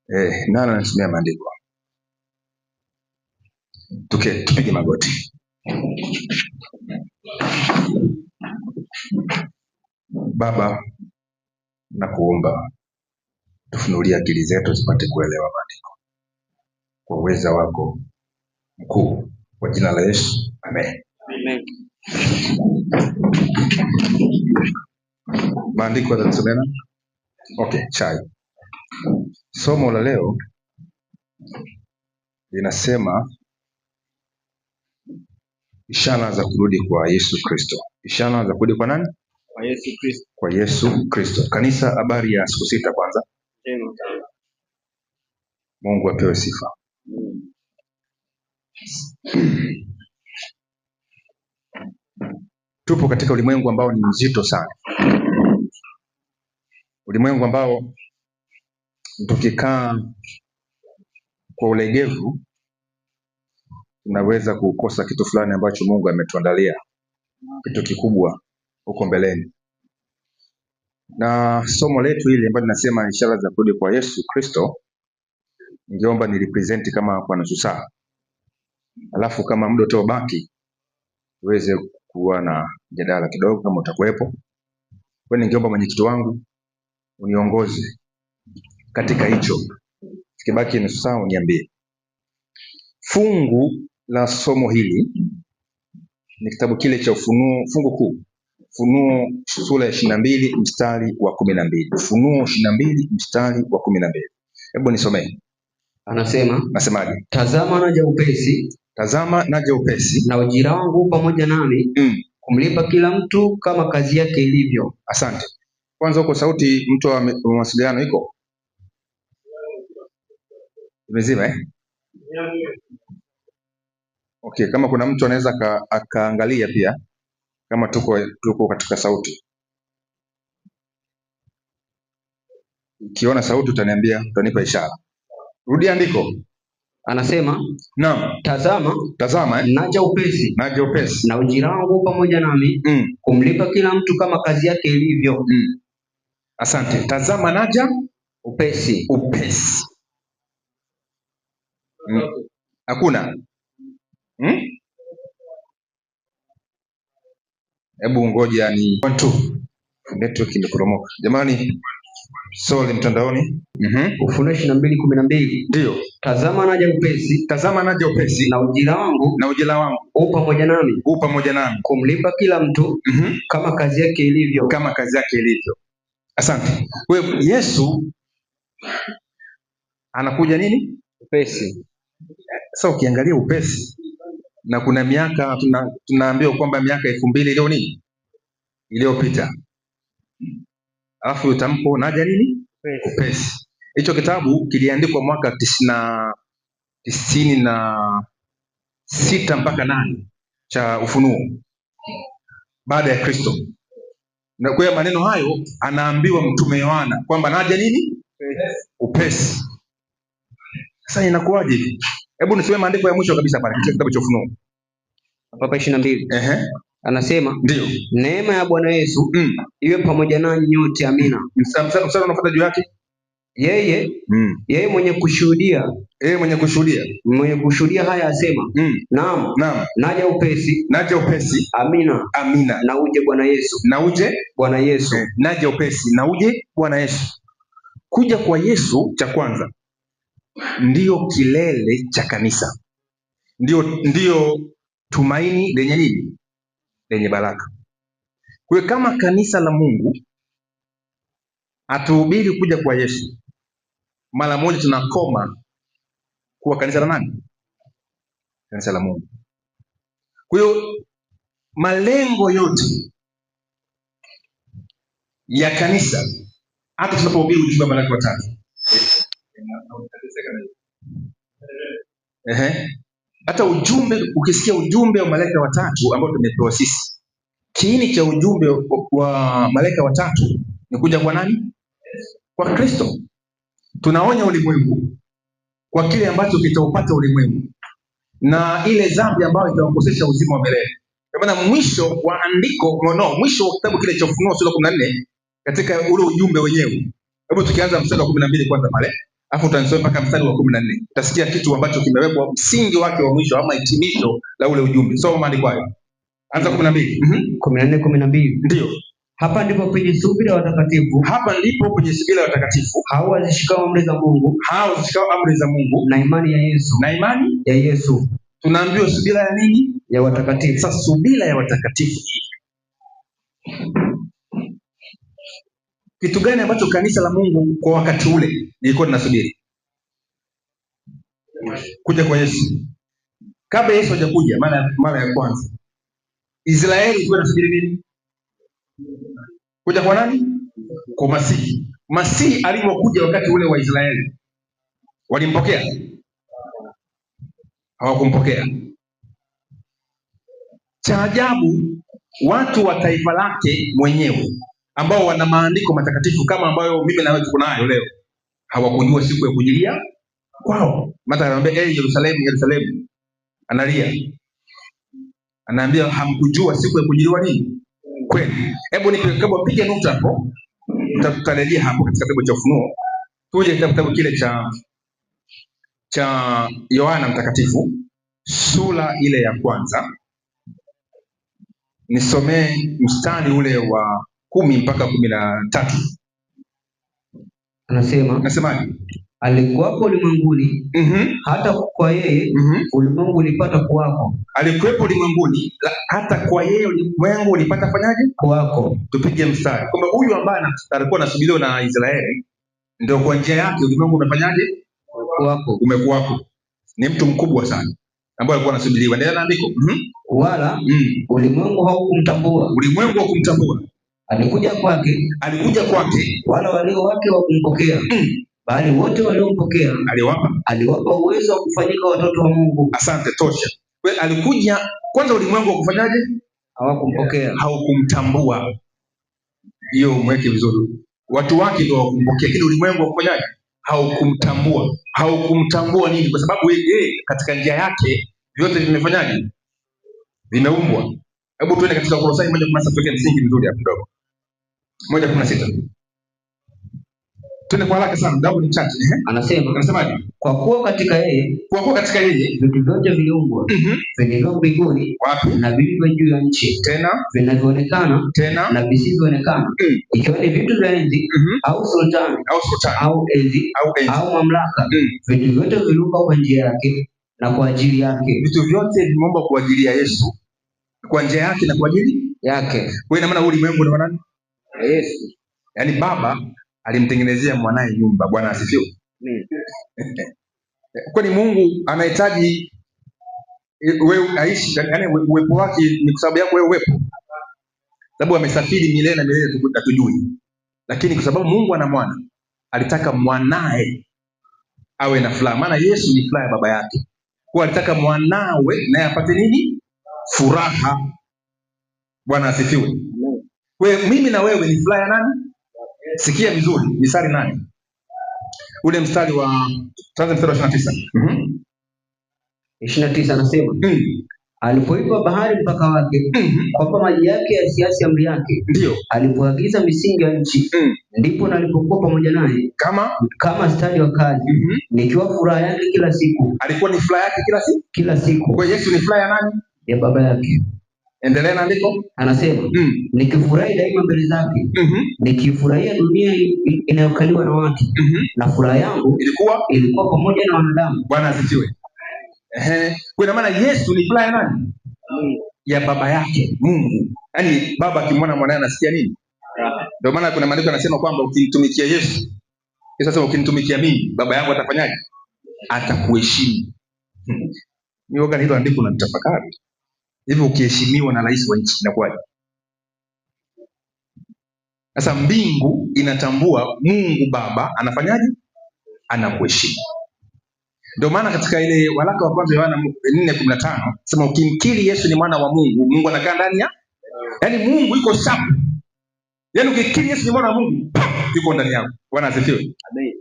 Nani anasomea maandiko? Tupige magoti. Baba, na kuomba tufunulie akili zetu zipate kuelewa maandiko kwa uweza wako mkuu, kwa jina la Yesu, amen. Amen. Maandiko yanasema chai. Somo la leo linasema ishara za kurudi kwa Yesu Kristo. Ishara za kurudi kwa nani? Kwa Yesu Kristo. Kwa Yesu Kristo. Kanisa, habari ya siku 6 kwanza. Mungu apewe sifa. Tupo katika ulimwengu ambao ni mzito sana. Ulimwengu ambao tukikaa kwa ulegevu tunaweza kukosa kitu fulani ambacho Mungu ametuandalia, kitu kikubwa huko mbeleni. Na somo letu hili ambalo linasema ishara za kurudi kwa Yesu Kristo, ningeomba ni represent kama kwa nusu saa. Alafu kama muda utabaki uweze kuwa na mjadala kidogo kama utakuwepo. Kwa ningeomba mwenyekiti wangu uniongoze katika hicho. Sikibaki nusu saa uniambie. Fungu la somo hili ni kitabu kile cha Ufunuo, fungu kuu. Ufunuo sura ya 22 mstari wa 12. Ufunuo 22 mstari wa 12. Hebu nisomee. Nasemaje? Tazama naja upesi. Tazama naja upesi. Na ujira wangu pamoja nami. Kumlipa kila mtu kama kazi yake ilivyo. Asante. Kwanza huko sauti mtu wa mawasiliano iko? Imezima kama kuna mtu anaweza akaangalia pia kama tuko katika sauti. Ukiona sauti utaniambia, utanipa ishara. Rudia andiko. Anasema, naam, tazama naja upesi. Naja upesi. Na ujira wangu pamoja nami. Kumlipa kila mtu kama kazi yake ilivyo. Asante. Tazama naja upesi. Upesi. Hakuna. Hebu ngoja ni 1 network imekoromoka. Jamani, Sole mtandaoni. Ufunuo 22:12. Ndio. Tazama naja upesi. Tazama naja upesi. Na ujira wangu pamoja nami. Kumlipa kila mtu kama kazi yake ilivyo. Kama kazi yake ilivyo. Asante. Wewe Yesu anakuja nini? Upesi. Sasa ukiangalia upesi na kuna miaka tunaambiwa kwamba miaka 2000 leo nini? Iliyopita. Alafu utampo naja nini? Upesi. Hicho kitabu kiliandikwa mwaka 96 mpaka 8 cha Ufunuo baada ya Kristo. Na kwa maneno hayo anaambiwa mtume Yohana kwamba naja nini? Upesi. Sasa inakuwaje hivi? Hebu nisome maandiko ya mwisho kabisa pale katika kitabu cha Ufunuo. Papa 22. Anasema, ndio, neema ya Bwana Yesu iwe pamoja nanyi nyote, amina. Mstari unafuata juu yake. Yeye mwenye kushuhudia. Mwenye kushuhudia haya asema, naam, naja upesi. Amina. Na uje Bwana Yesu. Naja upesi, na uje Bwana Yesu. Kuja kwa Yesu cha kwanza ndio kilele cha kanisa. Ndio tumaini lenye nini? Lenye baraka. Kwa kama kanisa la Mungu atuhubiri kuja kwa Yesu, mara moja tunakoma kuwa kanisa la nani? Kanisa la Mungu. Kwa hiyo malengo yote ya kanisa, hata tunapohubiri ujumbe wa malaika watatu, hata ujumbe, ukisikia ujumbe wa malaika watatu ambao tumepewa sisi, kiini cha ujumbe wa malaika watatu ni kuja kwa nani? Kwa Kristo. Tunaonya ulimwengu kwa kile ambacho kitaupata ulimwengu na ile dhambi ambayo itawakosesha uzima wa milele. Kwa maana mwisho wa andiko, mwisho wa kitabu kile cha Ufunuo sura 14 katika ule ujumbe wenyewe. Hebu tukianza mstari wa 12 kwanza pale. Alafu utanisoma mpaka mstari wa 14. Utasikia kitu ambacho kimewekwa msingi wake wa mwisho ama hitimisho la ule ujumbe. Soma maandiko hayo. Anza 12. 14:12. Ndio. Hapa ndipo penye subira watakatifu. Hapa ndipo penye subira watakatifu. Hao wazishikao amri za Mungu. Hao wazishikao amri za Mungu. Na imani ya Yesu. Na imani ya Yesu. Tunaambiwa subira ya nini? Ya watakatifu. Sasa subira ya watakatifu. Kitu gani ambacho kanisa la Mungu kwa wakati ule lilikuwa linasubiri? Kuja kwa Yesu. Kabla Yesu hajakuja mara ya kwanza, Israeli ilikuwa inasubiri nini? Kuja kwa nani? Kwa Masihi. Masihi alipokuja wakati ule wa Israeli, walimpokea? Hawakumpokea. Cha ajabu, watu wa taifa lake mwenyewe ambao wana maandiko matakatifu kama ambayo mimi na wewe tuko nayo leo, hawakujua siku ya kujilia kwao. Mata anamwambia Yerusalemu, Yerusalemu, analia. Anaambia hamkujua siku ya kujiliwa nini? Kweli. Hebu piga nukta hapo. Tutarejea hapo katika kitabu cha Ufunuo. Tuje kitabu kile cha Yohana Mtakatifu, sura ile ya kwanza. Nisomee mstari ule wa 10 mpaka 13. Anasemaje? Alikuwapo ulimwenguni, hata kwa yeye ulimwengu ulipata kuwako. Alikuwepo ulimwenguni, hata kwa yeye ulimwengu ulipata fanyaje? Kuwako. Tupige mstari kwamba huyu ambaye alikuwa anasubiriwa na Israeli, ndio kwa njia yake ulimwengu umefanyaje? Kuwako. Umekuwako. Ni mtu mkubwa sana ambaye alikuwa anasubiriwa. Ndio anaandiko. Wala ulimwengu haukumtambua. Ulimwengu haukumtambua. Alikuja kwake, wala walio wake hawakumpokea. Bali wote waliompokea aliwapa uwezo wa kufanyika watoto wa Mungu. Asante, tosha. Wewe alikuja kwanza, ulimwengu wakufanyaje? Hawakumpokea. Haukumtambua. Hiyo mweke vizuri. Watu wake ndio wakumpokea, lakini ulimwengu wakufanyaje? Haukumtambua. Haukumtambua nini? Kwa sababu yeye katika njia yake vyote vimefanyaje? Vimeumbwa. Hebu tuende katika Kolosai 1:16 tuweke msingi mzuri hapo kidogo. 1:16. Tuende kwa haraka sana, damu ni chache. Anasemaje? Kwa kuwa katika yeye vitu vyote viliumbwa, vilivyo mbinguni na vilivyo juu ya nchi, tena vinavyoonekana na visivyoonekana, ikiwa ni vitu vya enzi au sultani au enzi au mamlaka, vitu vyote viliumbwa kwa njia yake na kwa ajili yake. Vitu vyote vimeumbwa kwa ajili ya Yesu, kwa njia yake na kwa ajili yake. Kwa ina maana ulimwengu ni wa nani? Yesu. Yaani Baba alimtengenezea mwanae nyumba. Bwana asifiwe. Kwani Mungu anahitaji wewe aishi, yaani uwepo wake ni kwa sababu yako wewe uwepo? Sababu amesafiri milele na milele tutujui. Lakini kwa sababu Mungu ana mwana, alitaka mwanae awe na furaha. Maana Yesu ni furaha ya baba yake. Kwa alitaka mwanawe naye apate nini? Furaha. Bwana asifiwe. Wewe, mimi na wewe ni furaha ya nani? Sikia vizuri, mstari nani? Ule mstari wa 29. 29 anasema, alipoipa bahari mpaka wake, kwamba maji yake yasiasi amri yake. Ndio. Alipoagiza misingi ya nchi, ndipo nalipokuwa pamoja naye kama stadi wa kazi, nikiwa furaha yake kila siku. Alikuwa ni furaha yake kila siku. Kwa Yesu ni furaha ya nani? Ya baba yake. Endelea na andiko. Anasema, nikifurahi daima mbele zake, nikifurahia dunia inayokaliwa na watu, na furaha yangu ilikuwa pamoja na wanadamu. Bwana asifiwe. Kwa maana Yesu ni furaha ya nani? Ya baba yake, Mungu. Yaani baba akimwona mwanae anasikia nini? Ndio maana kuna maandiko yanasema kwamba ukimtumikia Yesu, sasa ukinitumikia mimi, baba yangu atafanyaje? Atakuheshimu. Ni wakati hilo andiko na tafakari. Hivyo ukiheshimiwa na rais wa nchi inakuwaje? Sasa mbingu inatambua Mungu Baba anafanyaje? Anakuheshimu. Ndio maana katika ile waraka wa kwanza Yohana 4:15 sema ukimkiri Yesu ni mwana wa Mungu, Mungu anakaa ndani ya, yaani Mungu yuko safi. Yaani ukikiri Yesu ni mwana wa Mungu, yuko ndani yako. Bwana asifiwe. Amen.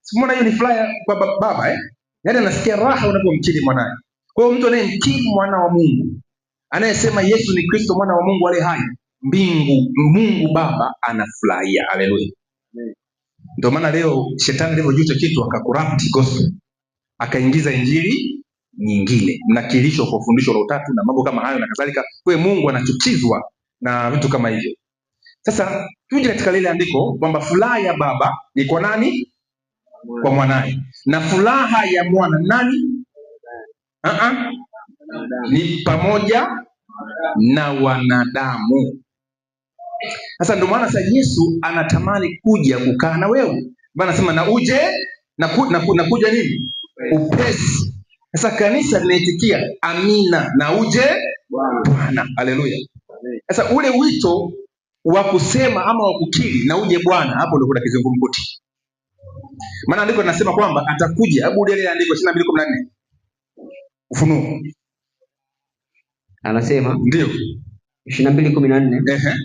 Simona hiyo ni furaha kwa baba Yaani anasikia raha unapomkiri mwanae. Kwa hiyo mtu anayemkiri mwana wa Mungu, anayesema Yesu ni Kristo mwana wa Mungu aliye hai, Mungu Baba anafurahia. Haleluya. Ndio maana leo shetani alivyojuta kitu akacorrupt gospel, akaingiza injili nyingine, mnakilishwa kwa fundisho la utatu na mambo kama hayo na kadhalika. Kwa Mungu anachukizwa na vitu kama hivyo. Sasa tuje katika lile andiko kwamba furaha ya baba ni kwa nani? Kwa mwanae. Na furaha ya mwana nani? Ni pamoja na wanadamu. Sasa ndio maana sasa Yesu anatamani kuja kukaa na wewe. Bwana anasema na uje na kuja nini? Upesi. Sasa kanisa linaitikia amina, na uje Bwana. Haleluya. Sasa ule wito wa kusema ama wa kukiri na uje Bwana, hapo ndio kuna kizungumkuti. Maana andiko linasema kwamba atakuja. Hebu ile andiko 22:14. Ufunuo. Anasema ndio 22:14.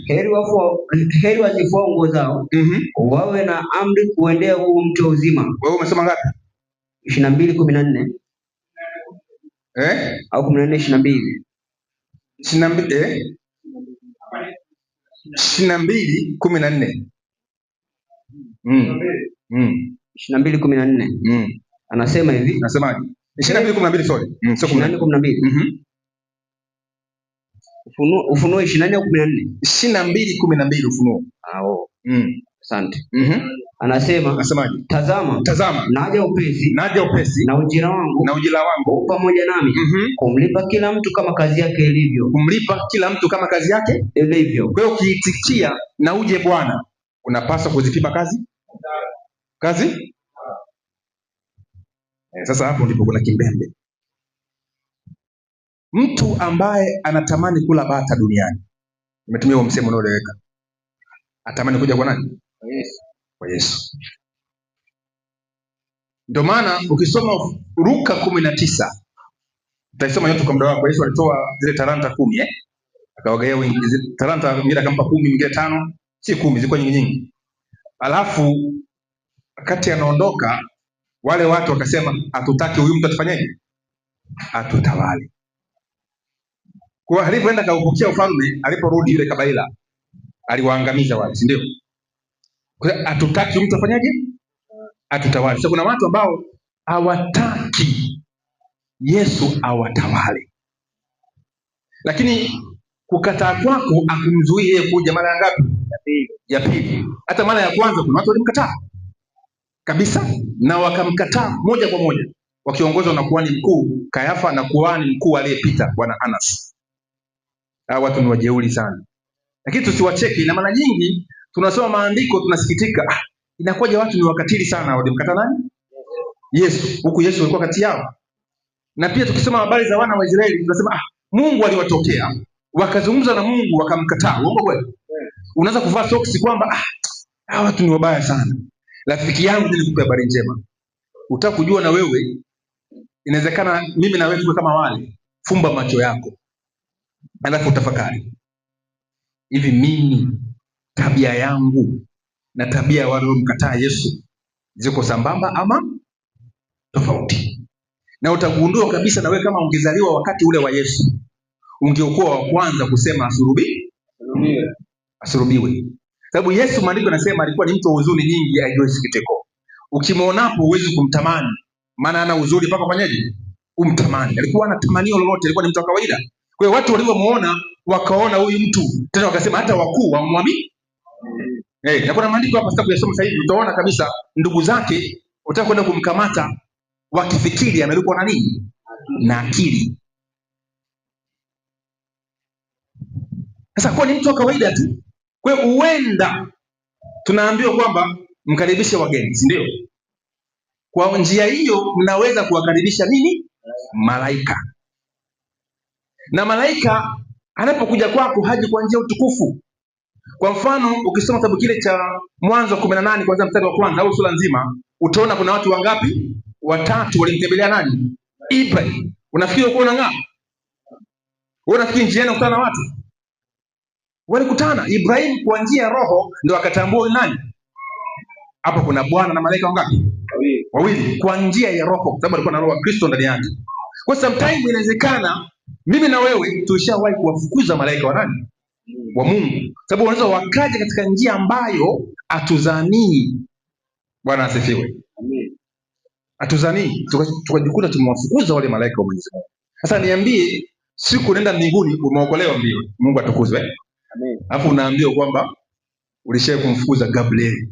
Heri wazifua nguo zao, wawe na amri kuendea huu mto uzima. Wewe umesema ngapi? 22:14. Au 14:22. 22:14. 22:14. Anasema hivi. Nasemaje? 22:12, sorry. Sio 14:12. Ufunuo 24 au 14? 22:12 Ufunuo. Asante. Anasemaje? Tazama naja upesi na ujira wangu pamoja nami, kumlipa kila mtu kama kazi yake ilivyo. Kwa hiyo ukiitikia na uje Bwana, unapaswa kuzipima kazi. Sasa hapo ndipo kuna kimbembe. Mtu ambaye anatamani kula bata duniani, nimetumia huo msemo unaoeleweka, atamani kuja kwa nani? Kwa Yesu. Ndio maana ukisoma Luka 19, utaisoma yote kwa muda wako. Yesu alitoa zile talanta 10, akawagaia wengine talanta, mwingine akampa 10, mwingine 5, si 10, zilikuwa nyingi. Alafu wakati anaondoka, wale watu wakasema, hatutaki huyu mtu atufanyeje? Atutawale. Kwa alipoenda kaupokea ufalme, aliporudi yule kabaila aliwaangamiza wale, si ndio? Kwa hiyo hatutaki mtu afanyaje? Atutawale. Sasa kuna watu ambao hawataki Yesu awatawale. Lakini kukataa kwako akumzuie yeye kuja mara ya ngapi? Ya pili. Hata mara ya kwanza kuna watu walimkataa kabisa, na wakamkataa moja kwa moja, wakiongozwa na kuhani mkuu Kayafa na kuhani mkuu aliyepita Bwana Anas. Hao watu ni wajeuri sana. Lakini tusiwacheki, na mara nyingi tunasoma maandiko tunasikitika, inakuja watu ni wakatili sana, walimkataa nani? Yesu. Huku Yesu alikuwa kati yao. Na pia tukisoma habari za wana wa Israeli tunasema Mungu aliwatokea, wakazungumza na Mungu wakamkataa. Uongo kweli? Unaweza kuvaa soksi kwamba hawa watu ni wabaya sana. Rafiki yangu, nikupe habari njema. Utaka kujua na wewe, inawezekana mimi na wewe tuwe kama wale. Fumba macho yako, alafu utafakari. Hivi mimi tabia yangu na tabia ya wale waliomkataa Yesu ziko sambamba ama tofauti? Na utagundua kabisa na wewe kama ungezaliwa wakati ule wa Yesu, ungekuwa wa kwanza kusema asulubiwe. Sababu Yesu, maandiko yanasema, alikuwa ni mtu wa huzuni nyingi, ajue sikitiko. Ukimwonapo huwezi kumtamani, maana ana uzuri mpaka fanyaje? Umtamani. Alikuwa ana tamanio lolote, alikuwa ni mtu wa kawaida. Kwa hiyo watu waliomuona wakaona huyu mtu, tena wakasema hata wakuu wamwamini. Na kuna maandiko hapa sasa kuyasoma sasa hivi, utaona kabisa ndugu zake wataka kwenda kumkamata, wakifikiri amelipwa na nini? Na akili. Sasa kwa ni mtu wa kawaida tu. Kwa hiyo huenda tunaambiwa kwamba mkaribishe wageni, si ndio? Kwa njia hiyo mnaweza kuwakaribisha nini? Malaika. Na malaika anapokuja kwako haji kwa njia utukufu. Kwa mfano, ukisoma kitabu kile cha Mwanzo 18 kuanzia mstari wa kwanza au sura nzima, utaona kuna watu wangapi? 3 walimtembelea nani? Ibrahim. Unafikiri uko unang'aa? Wewe unafikiri njiani ukutana na watu? Walikutana. Ibrahim kwa njia ya roho ndio akatambua nani? Hapo kuna Bwana na malaika wangapi? Wawili. Kwa njia ya roho, sababu alikuwa na roho ya Kristo ndani yake. Kwa sometimes inawezekana mimi na wewe tulishawahi kuwafukuza malaika wa nani? Wa Mungu. Sababu wanaweza wakaja katika njia ambayo atuzanii. Bwana asifiwe. Amen. Hatuzanii tukajikuta tumewafukuza wale malaika wa Mwenyezi Mungu. Sasa niambie, siku nenda mbinguni umeokolewa mbio, Mungu atukuzwe. Amen. Alafu unaambiwa kwamba ulishaye kumfukuza Gabriel.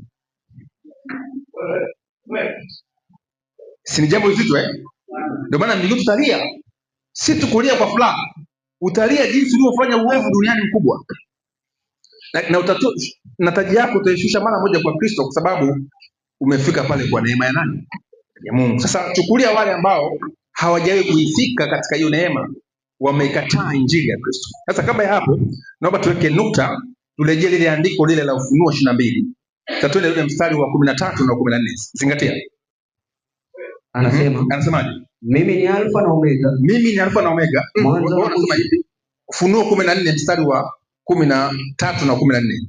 Si ni jambo zito Ndio maana mbinguni tutalia. Si tukulia kwa furaha. Utalia jinsi ulivyofanya uovu duniani mkubwa. Na taji yako utaishusha mara moja kwa Kristo, kwa sababu umefika pale kwa neema ya nani? Ya Mungu. Sasa chukulia wale ambao hawajawahi kuifika katika hiyo neema, wamekataa injili ya Kristo. Sasa kabla ya hapo, naomba tuweke nukta, turejee lile andiko lile la Ufunuo 22. Tatwende ule mstari wa 13 na 14. Zingatia. Anasemaje? Mimi ni Alfa na Omega. Mimi ni Alfa na Omega. Mwanzo anasema hivi. Ufunuo 14 mstari wa 13 na 14.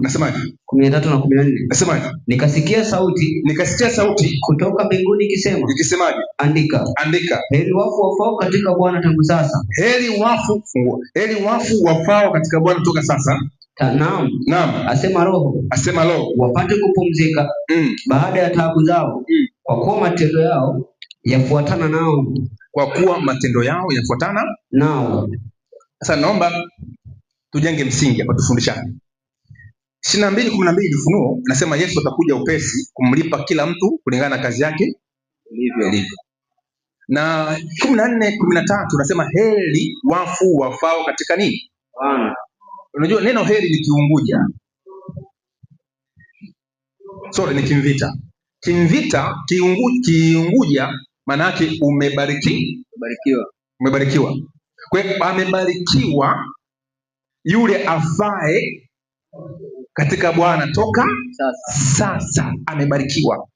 Nasemaje? 13 na 14. Nasemaje? Nikasikia sauti kutoka mbinguni ikisemaje? Andika. Heri wafu wafao katika Bwana tangu sasa. Heri wafu wafao katika Bwana toka sasa. Naam. Asema Roho. Wapate kupumzika baada ya taabu zao. Kwa kuwa matendo yao yafuatana nao. Sasa naomba tujenge msingi hapa, tufundishane. 22:12 Ufunuo nasema Yesu atakuja upesi kumlipa kila mtu kulingana na kazi yake ilivyo. Na 14:13 nasema heri wafu wafao katika nini? Bwana. Unajua neno heri ni Kiunguja. Ni Kimvita. Kiunguja maana yake umebarikiwa. Kwa hiyo amebarikiwa yule afae katika Bwana toka sasa amebarikiwa.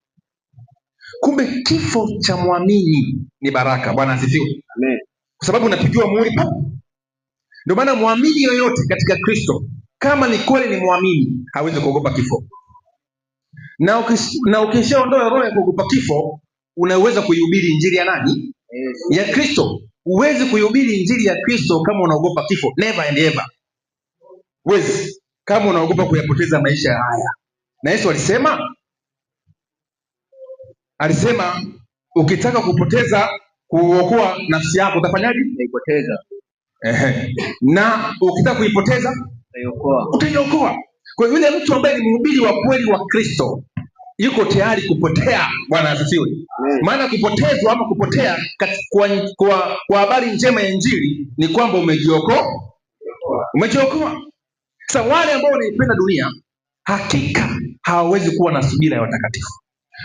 Kumbe kifo cha muamini ni baraka. Bwana asifiwe. Amen. Kwa sababu unapigiwa muhuri hapo. Ndio maana muamini yoyote katika Kristo, kama ni kweli ni muamini, hawezi kuogopa kifo. Na ukishaondoa roho ya kuogopa kifo, unaweza kuihubiri injili ya nani? Ya Kristo. Huwezi kuihubiri injili ya Kristo kama unaogopa kifo. Never and ever. Huwezi. Kama unaogopa kuyapoteza maisha haya. Na Yesu alisema ukitaka kuokoa nafsi yako utafanyaje? Utaipoteza. Na ukitaka kuipoteza utaiokoa. Kwa hiyo yule mtu ambaye ni mhubiri wa kweli wa Kristo yuko tayari kupotea. Bwana asifiwe. Maana kupotezwa ama kupotea kwa habari njema ya injili ni kwamba umejiokoa. Sasa wale ambao wanaipenda dunia hakika hawawezi kuwa na subira ya watakatifu.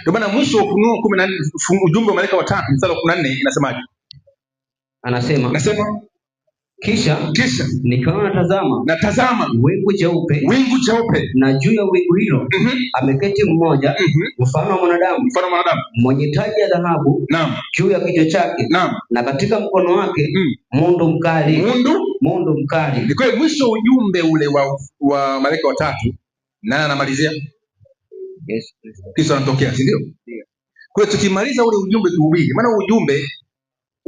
Ndio maana mwisho wa Ufunuo 14 ujumbe wa malaika watatu mstari wa 14 inasemaje? Nasema Kisha nikaona natazama wingu jeupe, na juu ya wingu hilo ameketi mmoja mfano wa mwanadamu mwenye taji ya dhahabu juu ya kichwa chake, na katika mkono wake mundu mkali. Ni kwa mwisho ujumbe ule wa malaika watatu, nani anamalizia? Yesu Kristo anatokea, si ndio? Kwa hiyo tukimaliza ule ujumbe tuhubiri, maana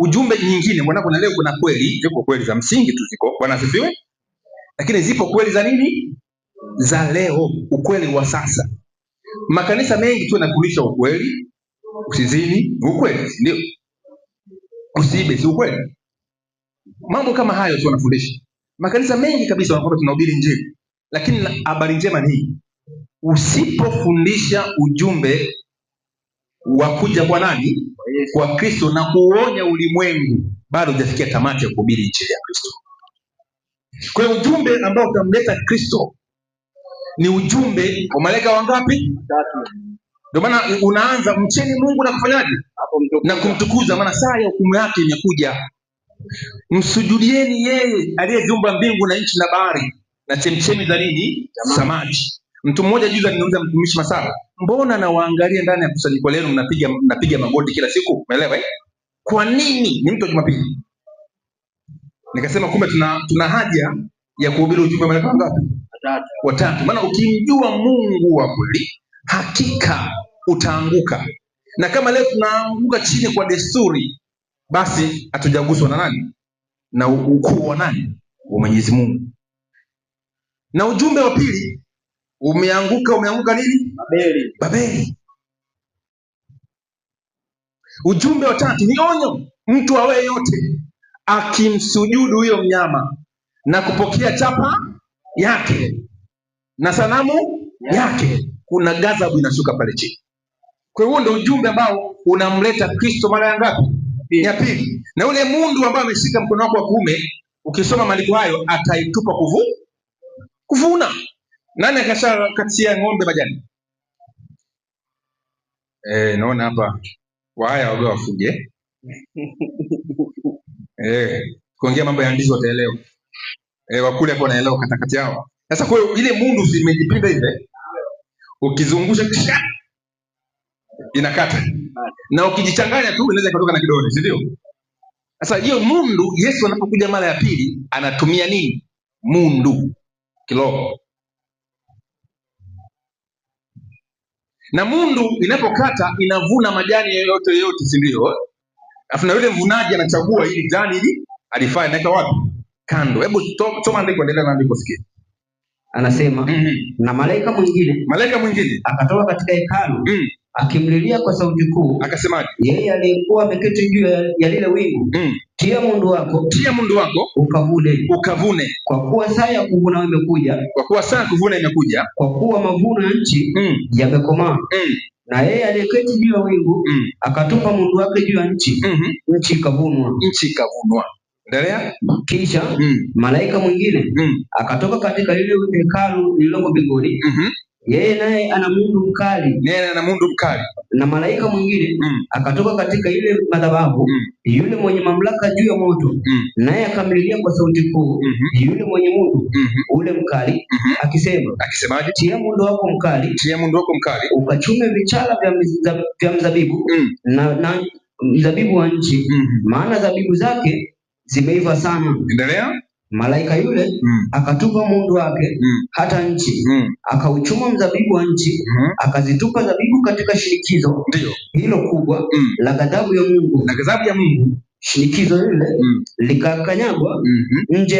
ujumbe nyingine mwanangu, na leo kuna kweli, zipo kweli za msingi tu ziko. Bwana asifiwe. Lakini zipo kweli za nini? Za leo, ukweli wa sasa. Makanisa mengi tu yanafundisha ukweli, usizini, ukweli, ndio. Usiibe, si ukweli. Mambo kama hayo tu wanafundisha. Makanisa mengi kabisa wanakuwa tunahubiri injili. Lakini habari njema ni hii. Usipofundisha ujumbe wa kuja kwa nani? Kwa Kristo, na kuonya ulimwengu, bado hujafikia tamati ya kuhubiri injili ya Kristo. Kwa hiyo ujumbe ambao utamleta Kristo ni ujumbe wa malaika wangapi? 3. Ndio maana unaanza mcheni Mungu na kufanyaje? Na kumtukuza, maana saa ya hukumu yake imekuja. Msujudieni yeye aliyeziumba mbingu na nchi na bahari na chemchemi za nini? Za maji. Mtu mmoja juzi aliniuliza, mtumishi Masara, mbona nawaangalia ndani ya kusanyiko lenu mnapiga magoti kila siku? Umeelewa kwa nini? Ni mtu wa Jumapili. Nikasema kumbe tuna haja ya kuhubiri ujumbe wa malaika wangapi? 3. Maana ukimjua Mungu wa kweli, hakika utaanguka. Na kama leo tunaanguka chini kwa desturi, basi hatujaguswa na nani? Na ukuu wa nani? Wa Mwenyezi Mungu. Na ujumbe wa pili Umeanguka nini? Babeli. Ujumbe wa tatu ni onyo. Mtu awe yote akimsujudu huyo mnyama na kupokea chapa yake na sanamu yake, kuna ghadhabu inashuka pale chini. Kwa hiyo ndio ujumbe ambao unamleta Kristo mara ya ngapi? Ya pili. Na ule mundu ambaye ameshika mkono wako wa kuume, ukisoma maandiko hayo, ataitupa kuvuna. Nani akashakatia ng'ombe majani? Naona hapa wahaya waga wafuge. Kuongea mambo ya ndizi wataelewa. Wakule hapo wanaelewa katakati yao. Sasa kwa hiyo ile mundu imejipinda hivi, ukizungusha kisha inakata. Na ukijichanganya tu inaweza kutoka na kidole, si ndio? Sasa hiyo mundu, Yesu anapokuja mara ya pili anatumia nini? Mundu kiroho. Na mundu inapokata inavuna majani yoyote, si ndio? Alafu na yule mvunaji anachagua hili jani hili alifaa naika wapi? Kando. Hebu soma andiko, endelea na andiko sikia. Anasema na malaika mwingine akatoka katika hekalu akimlilia kwa sauti kuu, akasemaje? Yeye aliyekuwa ameketi juu ya lile wingu, tia mundu wako ukavune, kwa kuwa saa ya kuvuna imekuja, kwa kuwa mavuno ya nchi yamekomaa. Na yeye aliyeketi juu ya wingu akatupa mundu wake juu ya nchi, nchi ikavunwa. Endelea. Kisha malaika mwingine akatoka katika lile hekalu lililoko mbinguni, yeye naye ana mundu mkali. Na malaika mwingine akatoka katika ile madhabahu, yule mwenye mamlaka juu ya moto, naye akamlilia kwa sauti kuu yule mwenye mundu ule mkali, akisemaje? Tia mundu wako mkali ukachume vichala vya mzabibu na mzabibu wa nchi, maana zabibu zake zimeiva sana. Endelea. Malaika yule akatupa mundu wake hata nchi, akauchuma mzabibu wa nchi, akazitupa zabibu katika shinikizo hilo kubwa la ghadhabu ya Mungu. Shinikizo lile likakanyagwa nje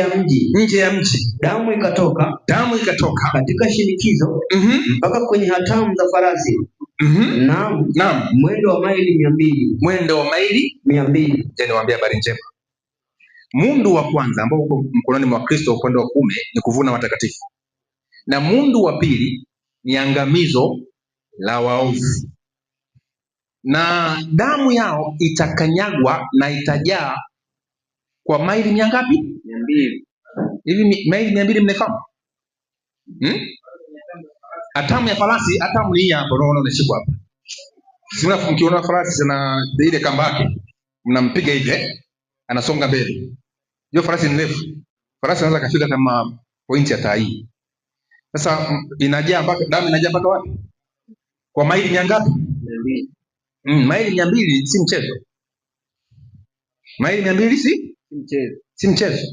ya mji. Damu ikatoka katika shinikizo mpaka kwenye hatamu za farasi. Naam. Mwendo wa maili 200. Je, niwaambie habari njema. Mundu wa kwanza ambao uko mkononi mwa Kristo upande wa kuume ni kuvuna watakatifu. Na mundu wa pili ni angamizo la waovu. Na damu yao itakanyagwa na itajaa kwa maili ngapi? 200. Hivi maili 200 mnafahamu? Hatamu ya farasi, hatamu ni hii hapa, unaona unashikwa hapa. Sina mkiona farasi na ile kamba yake, mnampiga hivi, anasonga mbele. Hiyo farasi ni ndefu. Farasi anaweza kafika kama pointi ya tai. Sasa inajaa mpaka damu inajaa mpaka wapi? Kwa maili ngapi? 200. Maili 200 si mchezo. Maili 200 si mchezo.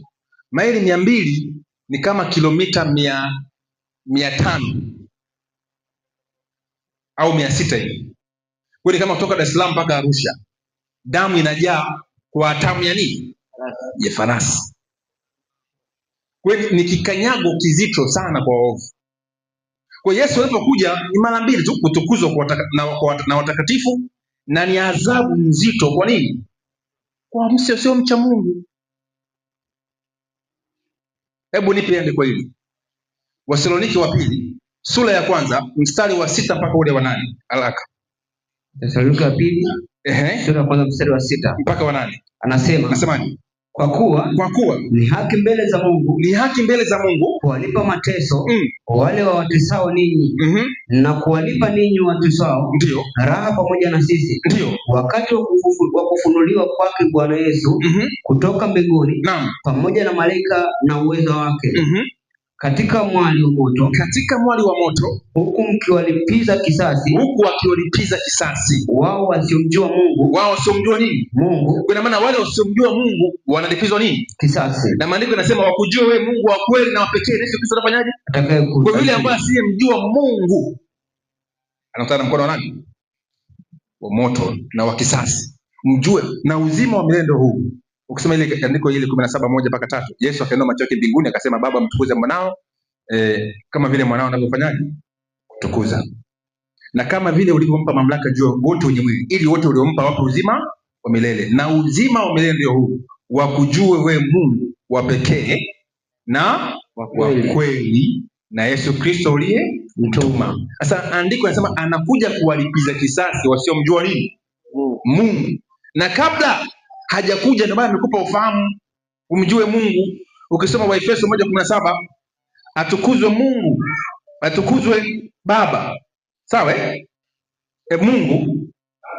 Maili 200 ni kama kilomita 500 au 600 hivi. Kwa kama kutoka Dar es Salaam mpaka Arusha, damu inajaa kwa hatamu ya nini? Ya farasi. Kwa hiyo ni kikanyago kizito sana kwa waovu. Kwa Yesu alipokuja ni mara mbili tu, kutukuzwa na watakatifu, na ni adhabu nzito. Kwa nini? Kwa mtu sio mcha Mungu. Hebu nipe andiko hili. Wathesalonike wa pili sura ya kwanza mstari wa 6 mpaka ule wa 8. Haraka. Wathesalonike wa pili sura ya kwanza mstari wa 6 mpaka wa 8. Anasemaje? Kwa kuwa ni haki mbele za Mungu kuwalipa mateso wale wawatesao ninyi, na kuwalipa ninyi watesao raha pamoja na sisi, wakati wa kufunuliwa kwake Bwana Yesu kutoka mbinguni pamoja na malaika na uwezo wake, katika mwali wa moto, huku mkiwalipiza kisasi wao wasiomjua Mungu. Nini? Mungu. Kwa maana wale wasiomjua Mungu wanalipizwa nini? Kisasi. Na maandiko yanasema wakujue wewe Mungu wa kweli na wa pekee, Yesu Kristo anafanyaje? Kwa yule ambaye asiyemjua Mungu anakutana na mkono wa nani? Wa moto na wa kisasi. Mjue na uzima wa milele huu. Ukisema ile andiko ile 17:1 mpaka 3, Yesu akainua macho yake mbinguni akasema, Baba, mtukuze mwanao kama vile mwanao anavyofanyaje kutukuza, na kama vile ulivyompa mamlaka juu wote wenye mwili, ili wote uliompa wape uzima wa milele, na uzima wa milele ndio huu, wakujue wewe Mungu wa pekee na wa kweli na Yesu Kristo uliye mtuma. Sasa andiko linasema anakuja kuwalipiza kisasi wasiomjua nini Mungu, na kabla hajakuja, ndio maana nimekupa ufahamu umjue Mungu. Ukisoma Waefeso 1:17, atukuzwe Mungu, atukuzwe Baba, sawa Mungu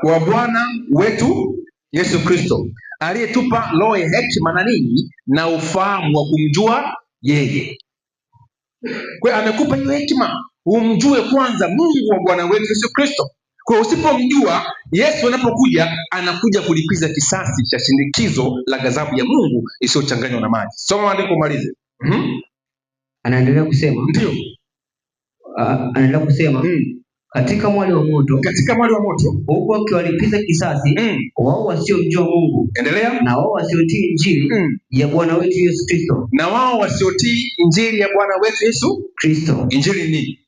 wa Bwana wetu Yesu Kristo, aliyetupa roho ya hekima na nini na ufahamu wa kumjua yeye. Kwa hiyo amekupa hiyo hekima umjue kwanza Mungu wa Bwana wetu Yesu Kristo. Kwa usipomjua Yesu anapokuja, anakuja kulipiza kisasi cha shindikizo la ghadhabu ya Mungu isiyochanganywa na maji. Soma maandiko malize. Anaendelea kusema. Ndio. Anaendelea kusema. Katika mwali wa moto, huko akiwalipiza kisasi wao wasiomjua Mungu. Endelea. Na wao wasiotii injili ya Bwana wetu Yesu Kristo. Na wao wasiotii injili ya Bwana wetu Yesu Kristo. Injili ni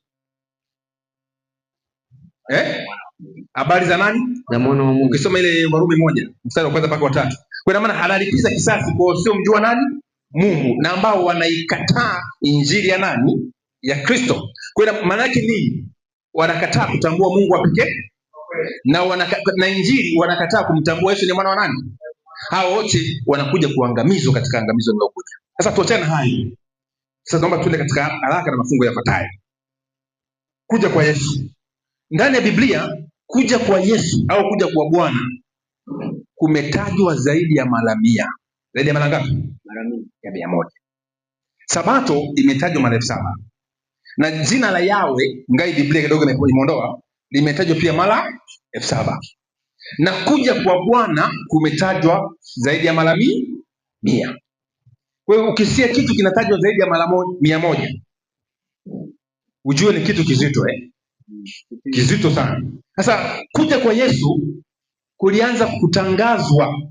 habari za nani? Za mwana wa Mungu. Ukisoma ile Warumi 1 mstari wa 1 mpaka wa 3, kwa maana analipiza kisasi kwa wasiomjua nani? Mungu, na ambao wanaikataa injili ya nani? Ya Kristo. Kwa maana yake ni wanakataa kutambua Mungu wa pekee, na injili wanakataa kumtambua Yesu ni mwana wa nani. Hao wote wanakuja kuangamizwa katika angamizo linalokuja. Sasa tuachane na hayo. Sasa naomba tuende katika haraka na mafungo yafuatayo. Kuja kwa Yesu. Ndani ya Biblia kuja kwa Yesu au kuja kwa Bwana kumetajwa zaidi ya mara 100. Zaidi ya mara ngapi? Mara 100. Sabato imetajwa mara 7. Na jina la Yawe ngai Biblia kidogo imeondoa, limetajwa pia mara 7. Na kuja kwa Bwana kumetajwa zaidi ya mara 100. Kwa hiyo ukisikia kitu kinatajwa zaidi ya mara 100, ujue ni kitu kizito kizito sana. Sasa kuja kwa Yesu kulianza kutangazwa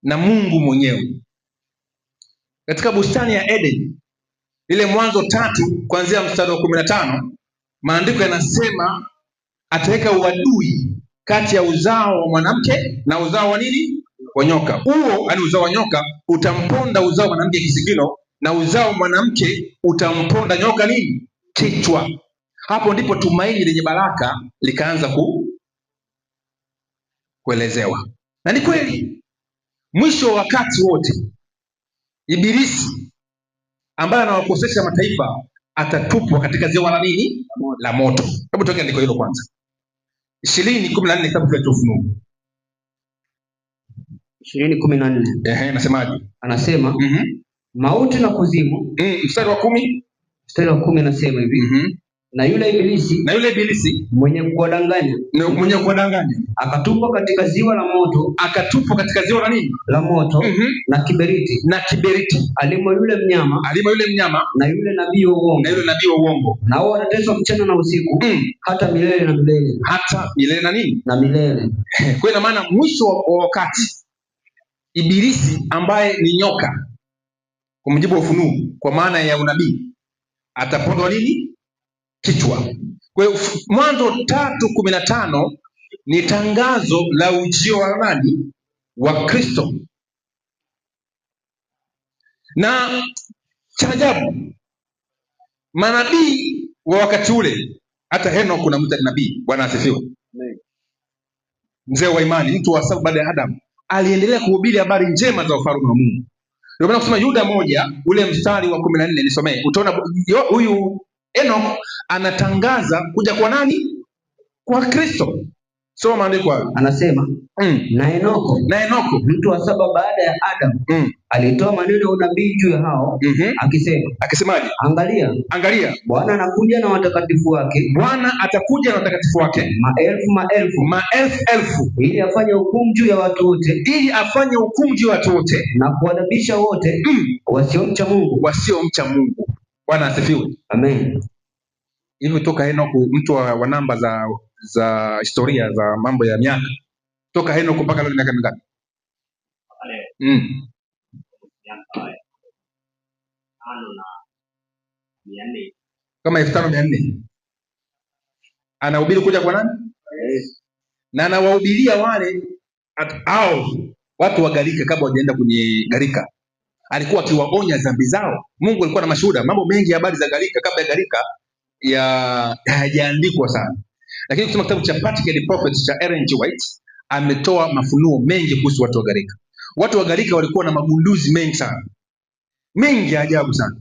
na Mungu mwenyewe katika bustani ya Eden, ile Mwanzo 3 kuanzia mstari wa 15. Maandiko yanasema ataweka uadui kati ya uzao wa mwanamke na uzao wa nini? Wa nyoka. Huo ani uzao wa nyoka utamponda uzao wa mwanamke kisigino, na uzao wa mwanamke utamponda nyoka nini? Kichwa. Hapo ndipo tumaini lenye baraka likaanza kuelezewa. Na ni kweli, mwisho wa wakati wote Ibilisi ambaye anawakosesha mataifa atatupwa katika ziwa la nini? La moto. Hebu tuweke andiko hilo kwanza. 20:14 kitabu cha Ufunuo. 20:14. Nasemaje? Anasema mauti na kuzimu. Mstari wa 10. Mstari wa 10 anasema hivi. Na yule ibilisi mwenye kuwadanganya akatupwa katika ziwa la moto, la nini? La moto na kiberiti, alimo yule mnyama na yule nabii wa uongo, nao watateswa mchana na usiku hata milele na nini? Na milele. Kwa ina maana mwisho wa wakati Ibilisi ambaye ni nyoka kwa mujibu wa Ufunuo kwa maana ya unabii atapondwa nini? Kichwa. Kwa hiyo Mwanzo 3:15 ni tangazo la ujio wa nani? Wa Kristo. Na cha ajabu, manabii wa wakati ule, hata Henoko kuna mtu nabii, Bwana asifiwe, mzee wa imani, mtu wa sababu baada ya Adam, aliendelea kuhubiri habari njema za ufalme wa Mungu. Ndio maana kusema Yuda 1 ule mstari wa 14, nisomee. Utaona huyu Enoch anatangaza kuja kwa nani? Kwa Kristo. Soma maandiko hayo. Anasema na Enoko mtu wa 7 baada ya Adam alitoa maneno ya unabii juu ya hao akisemaje? Angalia Bwana anakuja na watakatifu wake. Bwana atakuja na watakatifu wake maelfu ili afanye hukumu juu ya watu wote, na kuadabisha wote wasiomcha Mungu. Bwana asifiwe. Amen. Hivi toka Henoko, mtu wa namba za historia za mambo ya miaka, toka Henoko mpaka leo miaka mingapi? Kama 5400. Anahubiri kuja kwa nani? Na anawahubiria wale au watu wa gharika kabla hawajaenda kwenye gharika. Alikuwa akiwaonya dhambi zao. Mungu alikuwa na mashuhuda. Mambo mengi ya habari za gharika kabla ya gharika hayajaandikwa sana. Lakini kusoma kitabu cha Practical the Prophets cha Ellen G. White ametoa mafunuo mengi kuhusu watu wa gharika. Watu wa gharika walikuwa na magunduzi mengi sana. Mengi ya ajabu sana.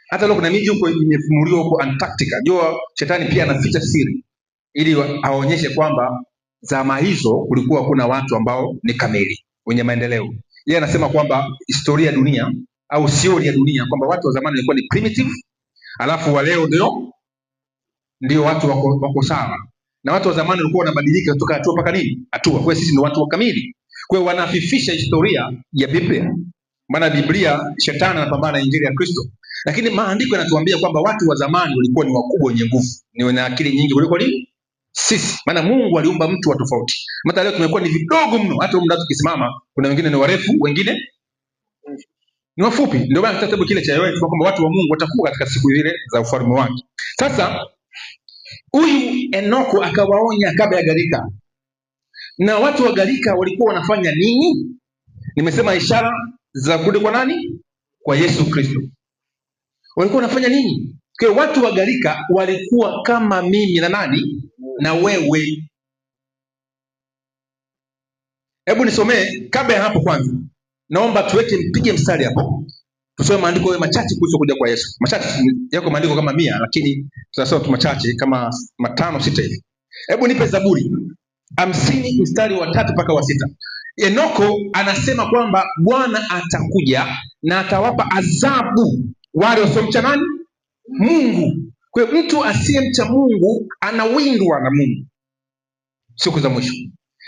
Hata leo kuna miji huko imefunuliwa huko Antarctica. Jua shetani pia anaficha siri ili aonyeshe kwamba zama hizo kulikuwa kuna watu ambao ni kamili, wenye maendeleo. Yeye anasema kwamba historia ya dunia au theory ya dunia kwamba watu wa zamani walikuwa ni primitive, alafu wa leo ndio watu wako sawa. Na watu wa zamani walikuwa wanabadilika kutoka hatua mpaka nini? Hatua. Kwa hiyo sisi ndio watu wa kamili. Kwa hiyo wanafifisha historia ya Biblia. Maana Biblia shetani anapambana na injili ya Kristo. Lakini maandiko yanatuambia kwamba watu wa zamani walikuwa ni wakubwa, wenye nguvu, ni wenye akili nyingi kuliko nini? Sisi. Maana Mungu aliumba mtu wa tofauti. Hata leo tumekuwa ni vidogo mno. Hata muda tukisimama kuna wengine ni warefu, wengine ni wafupi. Ndio maana kitabu kile cha Yoeli kwamba watu wa Mungu watakuwa katika siku zile za ufalme wake. Sasa huyu Enoko akawaonya kabla ya gharika. Na watu wa gharika walikuwa wanafanya nini? Nimesema ishara za kurudi kwa nani? Kwa Yesu Kristo. Walikuwa wanafanya nini? Kwa watu wa gharika walikuwa kama mimi na nani? Na wewe. Hebu nisomee kabla ya hapo kwanza. Naomba mpige mstari hapo. Tusome maandiko machache kuhusu kuja kwa Yesu. Machache yako maandiko kama 100, lakini tutasoma tu machache kama 5 6 hivi. Hebu nipe Zaburi 50 mstari wa 3 mpaka wa 6. Enoko anasema kwamba Bwana atakuja na atawapa adhabu wale wasiomcha nani? Mungu. Kwa hiyo mtu asiyemcha Mungu anawindwa na Mungu siku za mwisho.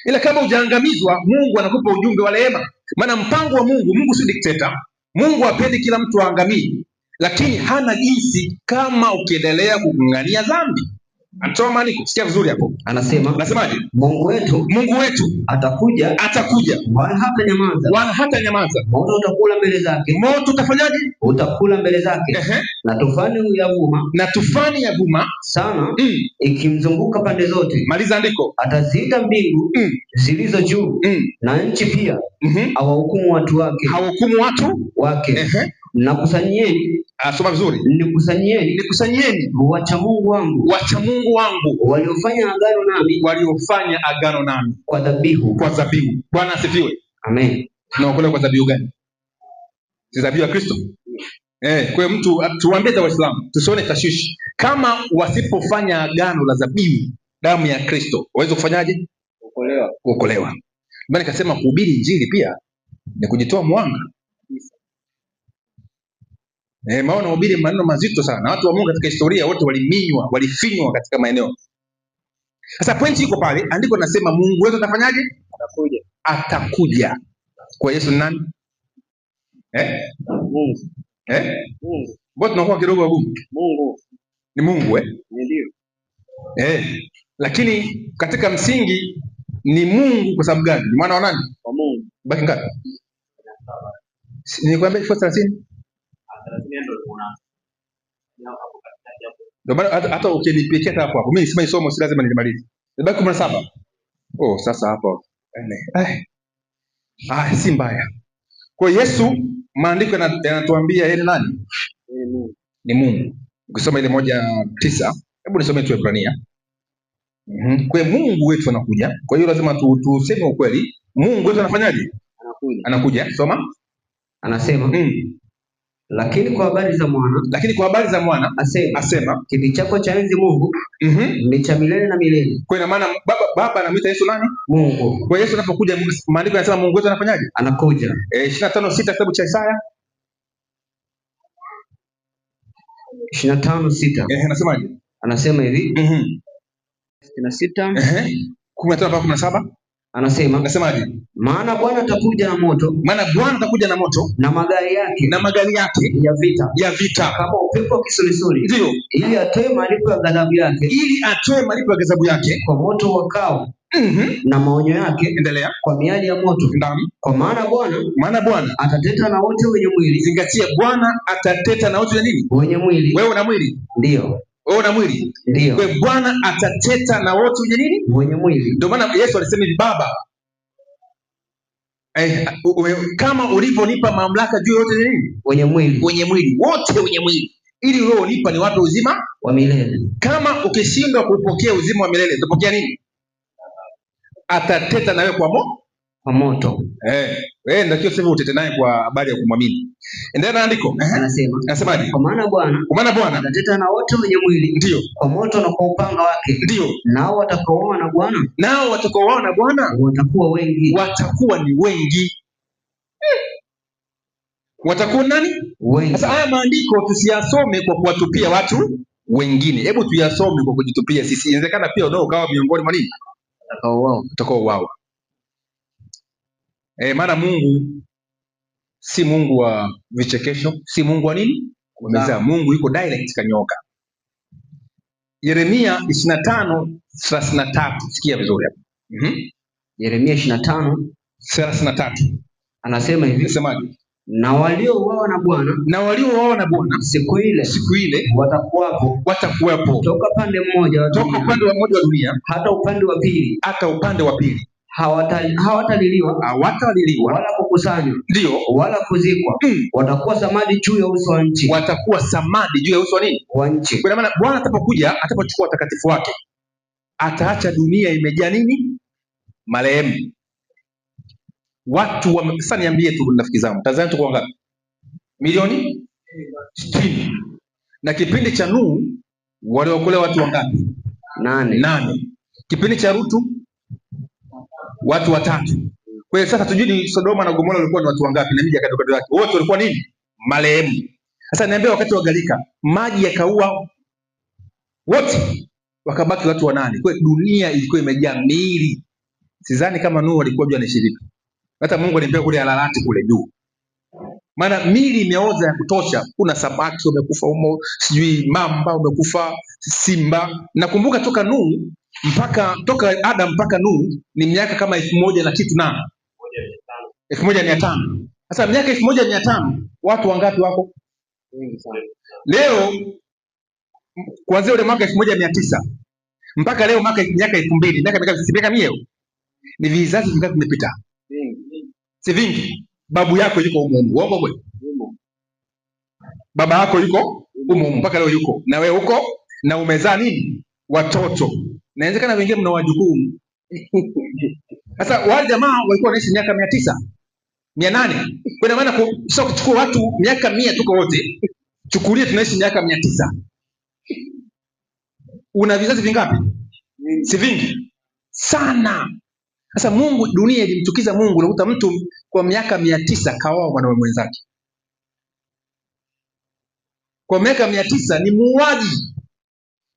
Ila kama hujaangamizwa, Mungu anakupa ujumbe wa rehema. Maana mpango wa Mungu si dikteta. Mungu hapendi kila mtu aangamie, lakini hana jinsi kama ukiendelea kung'ang'ania dhambi. Anatoa maandiko, sikia vizuri hapo. Anasemaje? Mungu wetu atakuja, wala hata nyamaza. Moto utakula mbele zake. Moto utafanyaje? Utakula mbele zake. Na tufani yavuma sana, ikimzunguka pande zote. Maliza andiko. Ataziita mbingu zilizo juu na nchi pia. Awahukumu watu wake. Nakusanyieni. Soma vizuri. Nikusanyieni wacha Mungu wangu. Waliofanya agano nami. Kwa dhabihu. Bwana asifiwe. Amen. Tunaokolewa kwa dhabihu gani? Si dhabihu ya Kristo? Kwa mtu tuambie za Waislamu, tusione tashwishi. Kama wasipofanya agano la dhabihu, damu ya Kristo, waweza kufanyaje? Kuokolewa. Bali nikasema kuhubiri injili pia ni kujitoa mwanga. Maana hubiri maneno mazito sana. Watu wa Mungu katika historia wote walifinywa katika maeneo. Sasa pointi iko pale, andiko nasema Mungu wetu atafanyaje? Atakuja. Kwa Yesu ni nani? Mungu. Mungu. Mbona tunakuwa kidogo wagumu? Mungu. Ni Mungu Ndio. Lakini katika msingi ni Mungu kwa sababu gani? Ni mwana wa nani? Wa Mungu. Baki ngapi? Nilikwambia 30. Ndio maana hata ukinipikia hapo mimi nisema somo si lazima nilimalize. Nibaki 17. Sasa hapo. Si mbaya. Kwa Yesu maandiko yanatuambia yeye nani? Ni Mungu. Ukisoma ile 1:9, hebu nisome tu Ibrania. Kwa Mungu wetu anakuja. Kwa hiyo lazima tuseme ukweli. Mungu wetu anafanyaje? Anakuja. Soma. Anasema lakini kwa habari za mwana asema kiti chako cha enzi Mungu ni cha milele na milele. Kwa ina maana baba anamuita Yesu nani? Mungu. Kwa Yesu anapokuja maandiko yanasema Mungu wetu anafanyaje? Anakuja. 25:6 kitabu cha Isaya. 25:6. Anasemaje? Anasema hivi. 26. 15-17. Anasemaje? Maana Bwana atakuja na moto. Na magari yake ya vita. Kama upepo wa kisulisuli. Ndio. Ili atoe malipo ya ghadhabu yake. Kwa moto wakao na maonyo yake endelea, kwa miali ya moto. Naam. Kwa maana Bwana atateta na wote wenye mwili. Zingatia, Bwana atateta na wote wenye nini? Wenye mwili. Wewe una mwili? Ndio. Wewe una mwili? Ndio. Kwa Bwana atateta na wote wenye nini? Wenye mwili. Ndio maana Yesu alisema hivi, Baba, kama ulivyonipa mamlaka juu yote nini? Wenye mwili. Wenye mwili, wote wenye mwili, ili wewe unipa ni wape uzima wa milele. Kama ukishindwa kupokea uzima wa milele, utapokea nini? Atateta nawe kwa moto. Wewe ndio sasa utete naye kwa habari ya kumwamini. Endelea na andiko. Anasemaje? Kwa maana Bwana atateta na wote wenye mwili. Ndio. Kwa moto na kwa upanga wake. Ndio. Nao watakaoona Bwana. Watakuwa wengi. Watakuwa ni wengi. Watakuwa nani? Wengi. Sasa haya maandiko tusiyasome kwa kuwatupia watu wengine. Hebu tuyasome kwa kujitupia sisi. Inawezekana pia unao kawa miongoni mwa nini? Utakaouawa. Maana Mungu si Mungu wa vichekesho, si Mungu wa nini? Umezaa. Mungu yuko direct kanyoka. Yeremia 25:33. Sikia vizuri hapa. Yeremia 25:33. Anasema hivi. Nasemaje? Na waliouawa na Bwana siku ile watakuwapo toka pande mmoja wa dunia hata upande wa pili. Hawataliliwa wala kukusanywa, ndio, wala kuzikwa. Watakuwa samadi juu ya uso wa nchi. Wa nchi. Kwa maana Bwana atapochukua watakatifu wake, ataacha dunia imejaa nini? Marehemu. Watu sasa niambie tu rafiki zangu, Tanzania tuko ngapi? Milioni 60. Na kipindi cha Nuhu waliokolewa watu wangapi? 8. Kipindi cha Rutu watu 3. Kwa hiyo sasa tujui ni Sodoma na Gomora walikuwa ni watu wangapi na miji ya kando yake. Wote walikuwa nini? Marehemu. Sasa niambie, wakati wa gharika maji yakaua wote, wakabaki watu 8. Kwa hiyo dunia ilikuwa imejaa miili. Sidhani kama Nuhu alikuwa juu anashiriki. Hata Mungu alimpea kule Alalati kule juu. Maana miili imeoza ya kutosha. Kuna samaki wamekufa humo, sijui mamba wamekufa, simba. Nakumbuka toka Adam mpaka Nuhu ni miaka kama 1000 na kitu na 1500. Sasa miaka 1500 watu wangapi wako? Wengi sana. Leo kuanzia ule mwaka 1900 mpaka leo miaka 2000, miaka 100 ni vizazi vingapi vimepita? Si vingi. Babu yako yuko humo. Uongo kweli? Baba yako yuko humo mpaka leo yuko. Na wewe uko na umezaa nini? Watoto. Na inawezekana wengine mna wajukuu. Sasa wale jamaa walikuwa wanaishi miaka 900, 800. Kwa maana sio kuchukua watu miaka 100 tuko wote. Chukulia tunaishi miaka 900. Una vizazi vingapi? Si vingi sana. Sasa dunia ilimchukiza Mungu. Unakuta mtu kwa miaka 900 kaoa mwanawe mwenzake. Kwa miaka 900 ni muuaji.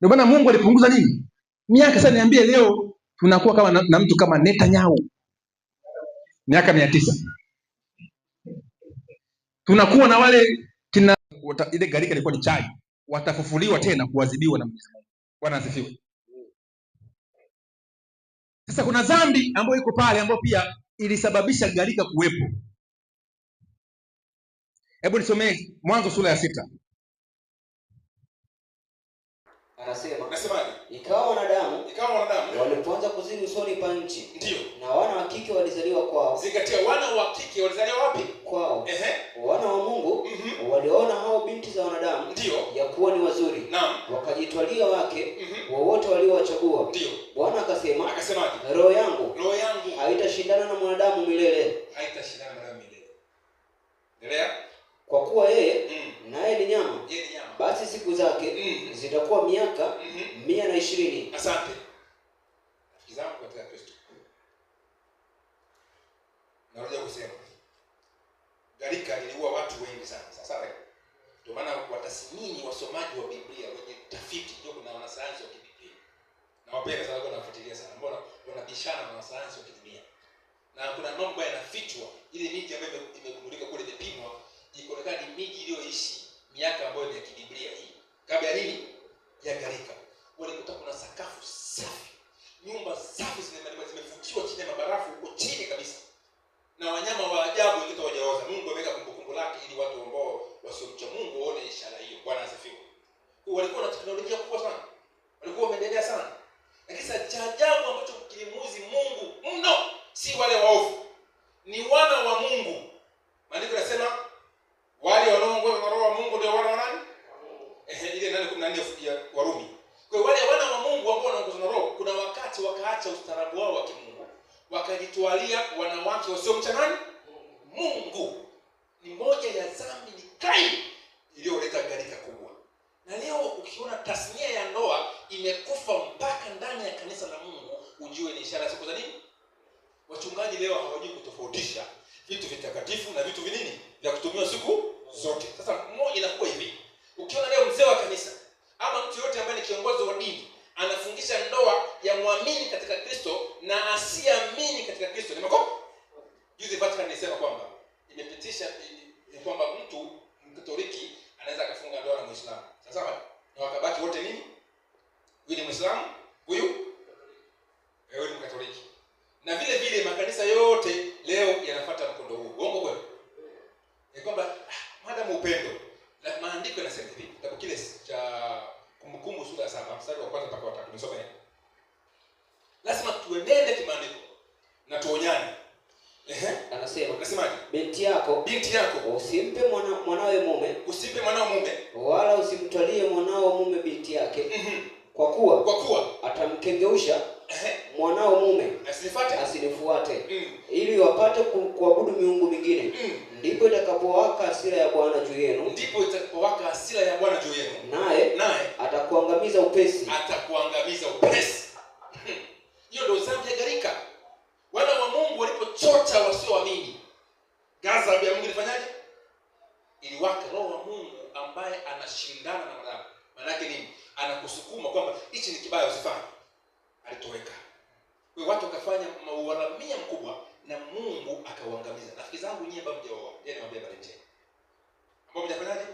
Ndio maana Mungu alipunguza nini? Miaka. Sasa niambie leo tunakuwa kama na mtu kama Netanyahu. Miaka 900. Tunakuwa na wale ile gharika ilikuwa ni chai. Watafufuliwa tena kuadhibiwa na Mwenyezi Mungu. Bwana asifiwe. Sasa kuna dhambi ambayo iko pale ambayo pia ilisababisha gharika kuwepo. Hebu nisomee Mwanzo sura ya 6. Anasemaje? Ikawa wanadamu walipoanza kuzidi usoni pa nchi. Ndio. Na wana wa kike walizaliwa kwao. Zingatia, wana wa kike walizaliwa wapi? Kwao. Wana wa Mungu waliona hao binti za wanadamu, ndio, ya kuwa ni wazuri. Naam. Wakajitwalia wake wowote waliowachagua. Ndio. Bwana akasemaje? Roho yangu haitashindana na mwanadamu milele. Endelea. Kwa kuwa yeye naye ni nyama. Basi siku zake zitakuwa miaka 120. Asante. Rafiki zangu katika Kristo. Narudia kusema, gharika liliua watu wengi sana. Sasa ndio maana watasimini wasomaji wa Biblia wenye tafiti, ndio kuna wanasayansi wa Biblia. Na wapenda sana wanafuatilia sana. Mbona wanabishana na wanasayansi wa Biblia? Na kuna mambo yanafichwa. Ile miji ambayo imegundulika kule imepimwa, ikaonekana ni miji iliyoishi miaka ambayo ni ya kibiblia hii. Kabla ya nini? Ya gharika. Walikuta kuna sakafu safi, nyumba safi zimemaliza wamefichwa chini ya mabarafu huko chini kabisa, na wanyama wa ajabu wengine hawajaoza. Mungu ameweka kumbukumbu lake ili watu ambao wasiomcha Mungu waone ishara hiyo. Bwana asifiwe. Kwa walikuwa na teknolojia kubwa sana, walikuwa wameendelea sana, lakini cha ajabu ambacho kilimuuzi Mungu mno si wale waovu, ni wana wa Mungu. Maandiko yanasema wale wanaoongozwa na Roho wa Mungu ndio wana wa nani? Ile 8:14 ya Warumi. Kwa hiyo wale wana wa Mungu ambao wanaongozwa na Roho, kuna wakati wakaacha ustaarabu wao wa kimungu, wakajitwalia wanawake wasiomcha nani? Mungu. Ni moja ya dhambi, ni crime iliyoleta gharika kubwa. Na leo ukiona tasnia ya ndoa imekufa mpaka ndani ya kanisa la Mungu, ujue ni ishara siku za nini? Wachungaji leo hawajui kutofautisha vitu vitakatifu na vitu vinini vya kutumiwa siku zote. Sasa mmoja inakuwa hivi. Ukiona leo mzee wa kanisa ama mtu yote ambaye ni kiongozi wa dini anafungisha ndoa ya muamini katika Kristo na asiamini katika Kristo, ni makosa. Juzi Vatican ilisema kwamba imepitisha kwamba mtu Mkatoliki anaweza akafunga ndoa na Muislamu. Sawa? Na wakabaki wote nini? Huyu ni Muislamu, huyu ni Mkatoliki. Na vile vile makanisa yote leo yanafuata mkondo huu. Uongo kweli? Ni kwamba madamu upendo. Na maandiko yanasema hivi, kitabu kile cha Kumbukumbu sura ya 7 mstari wa 1 mpaka 3. Tumesoma hivi. Lazima tuenende kimaandiko na tuonyane. Anasemaje? Binti yako usimpe mwanawe mume, wala usimtwalie mwanao mume binti yake. Kwa kuwa atamkengeusha mwanao mume asinifuate, ili wapate kuabudu miungu mingine. Ndipo itakapowaka hasira ya Bwana juu yenu, naye atakuangamiza upesi. Hiyo ndio dhambi ya gharika. Wana wa Mungu walipochota wasioamini, ghadhabu ya Mungu ilifanyaje? Iliwaka. Roho wa Mungu ambaye anashindana na mwanadamu, maana yake nini? Anakusukuma kwamba hichi ni kibaya usifanye, alitoweka. Kwa hiyo watu wakafanya mauharamia mkubwa na Mungu akauangamiza. Rafiki zangu nyie ambao mjaoa, yeye anamwambia barejea, ambao mjafanyaje?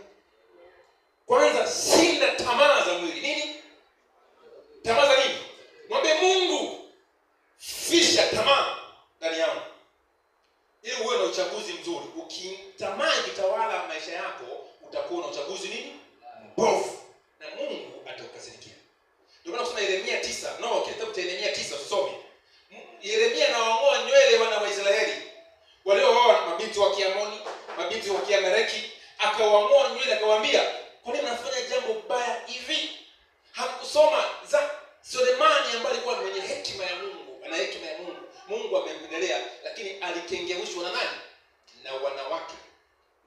Kwanza shinda tamaa za mwili. Nini? Tamaa za nini? Mwambie Mungu, fisha tamaa ndani yangu ili uwe na uchaguzi mzuri. Ukitamaa kitawala maisha yako, utakuwa na uchaguzi nini? Mbovu, na Mungu atakukasirikia. Ndio maana kusoma Yeremia 9. Kitabu cha Yeremia 9 usome. Yeremia anawaongoa nywele wana wa Israeli waliooa mabinti wa Kiamoni, mabinti wa Kiamaleki, akawaongoa nywele akawaambia, kwa nini mnafanya jambo baya hivi? Hamkusoma za Sulemani ambaye alikuwa mwenye hekima ya Mungu, ana hekima ya Mungu. Mungu amempendelea, lakini alikengeushwa na nani? Na wanawake,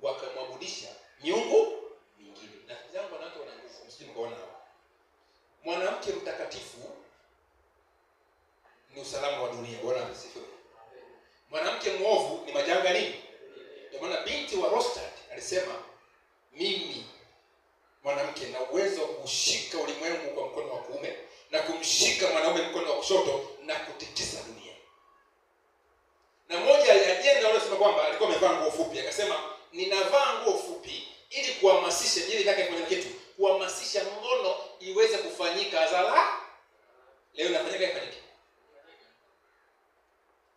wakamwabudisha miungu mingine. Na jambo wanawake wana nguvu, msije mkaona hapo. Mwanamke mtakatifu ni usalama wa dunia. Bwana asifiwe. Mwanamke mwovu ni majanga nini? Ndio maana binti wa Rostad alisema, mimi mwanamke na uwezo wa kushika ulimwengu kwa mkono wa kuume na kumshika mwanaume mkono wa kushoto na kutikisa dunia. Na moja ya ajenda aliyosema kwamba alikuwa amevaa nguo fupi, akasema ninavaa nguo fupi ili kuhamasisha jili lake kwenye kitu, kuhamasisha ngono iweze kufanyika hadhara. Leo inafanyika ifanyike.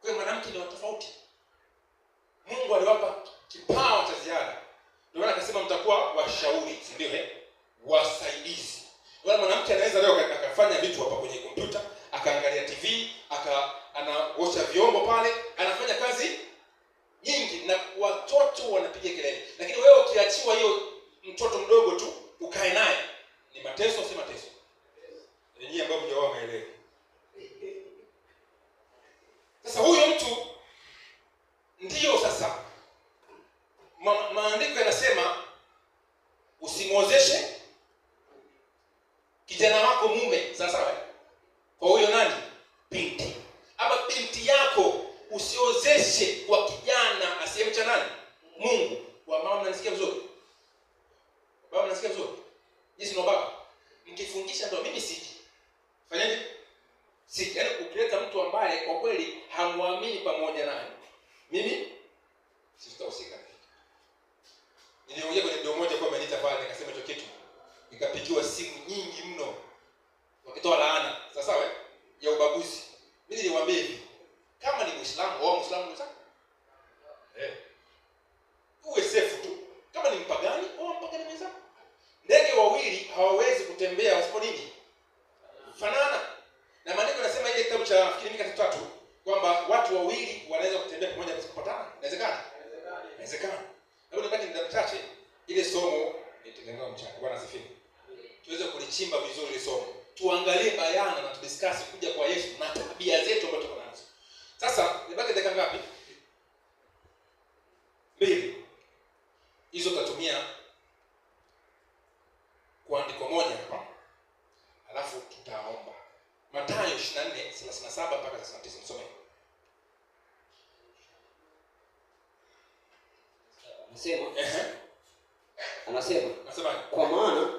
Kwa mwanamke ni tofauti. Mungu aliwapa kipawa cha ziada. Ndio maana akasema mtakuwa washauri, si ndio? Wasaidizi. Wala mwanamke anaweza leo akafanya vitu hapa kwenye kompyuta, akaangalia TV, anaosha vyombo pale, anafanya kazi nyingi na watoto wanapiga kelele. Lakini wewe ukiachiwa hiyo mtoto mdogo tu ukae naye, ni mateso si mateso? Yenyewe ambao mjao maelezo. Sasa huyo mtu ndio sasa maandiko yanasema usimwozeshe kijana wako mume. Sawa? Kwa huyo nani? Binti. Ama binti yako usiozeshe kwa kijana asiyemcha nani? Mungu. Wa mama mnasikia vizuri? Baba mnasikia vizuri? Jinsi no baba. Mkifungisha ndio mimi siji. Fanyaje? Siji. Yaani ukileta mtu ambaye kwa kweli hamwamini pamoja naye, mimi sitahusika. Niliongea kwenye ndio moja kwa amenita pale nikasema hicho kitu. Nikapigiwa simu nyingi mno wakitoa laana. Sawa? Ya ubaguzi. Mimi niliwaambia hivi, katika tatu kwamba watu wawili wanaweza kutembea pamoja bila kupatana. Inawezekana? Inawezekana. Hebu nipate muda mchache ile somo nitengeneza mchana. Bwana asifiwe. Tuweze kulichimba vizuri ile somo. Tuangalie bayana na tudiscuss kuja kwa Yesu na tabia zetu ambazo tuko nazo. Sasa nibaki dakika ngapi? 2. Hizo tutatumia kwa andiko moja hapa. Alafu tutaomba. Mathayo 24:37 mpaka 39 msome. Anasema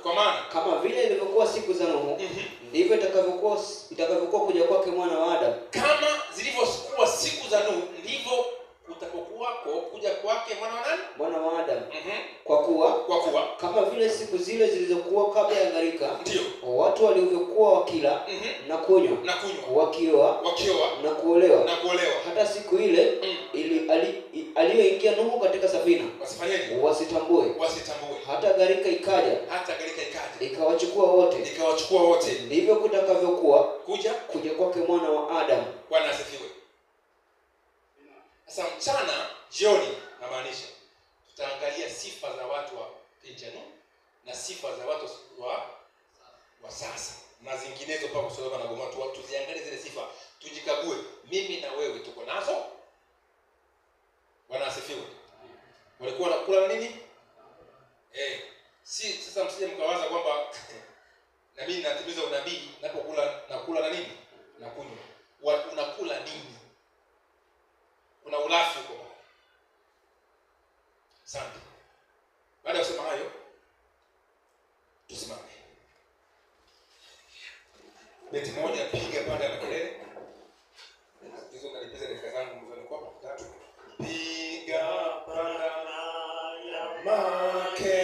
kwa maana kama vile ilivyokuwa siku za Nuhu, ndivyo itakavyokuwa kuja kwake mwana wa Adamu. Kama zilivyokuwa siku za Nuhu, ndivyo utakokuwa kuja kwake mwana wa nani? Mwana wa Adamu. Kwa kuwa kama vile siku zile zilizokuwa kabla ya gharika, ndio watu walivyokuwa wakila na kunywa, wakioa na kuolewa, hata siku ile aliyoingia Nuhu katika safina, wasitambue hata gharika ikaja ikawachukua wote. Ndivyo kutakavyokuwa kuja kwake mwana wa Adamu. Bwana asifiwe. Sasa mchana, jioni namaanisha tutaangalia sifa za watu wa Nuhu na sifa za watu wa sasa na zinginezo pa Sodoma na Gomora. Tuziangalie zile sifa, tujikague mimi na wewe tuko nazo. Bwana asifiwe. Walikuwa wanakula nini? Sasa msije mkawaza kwamba na mimi natimiza unabii nakula na nini? Na kunywa. Unakula nini? Kuna ulafi huko. Asante. Baada ya kusema hayo, tusimame. Beti moja piga baada ya makelele. Hizo kalipiza dakika zangu mzani kwa 3. Piga baada ya makelele.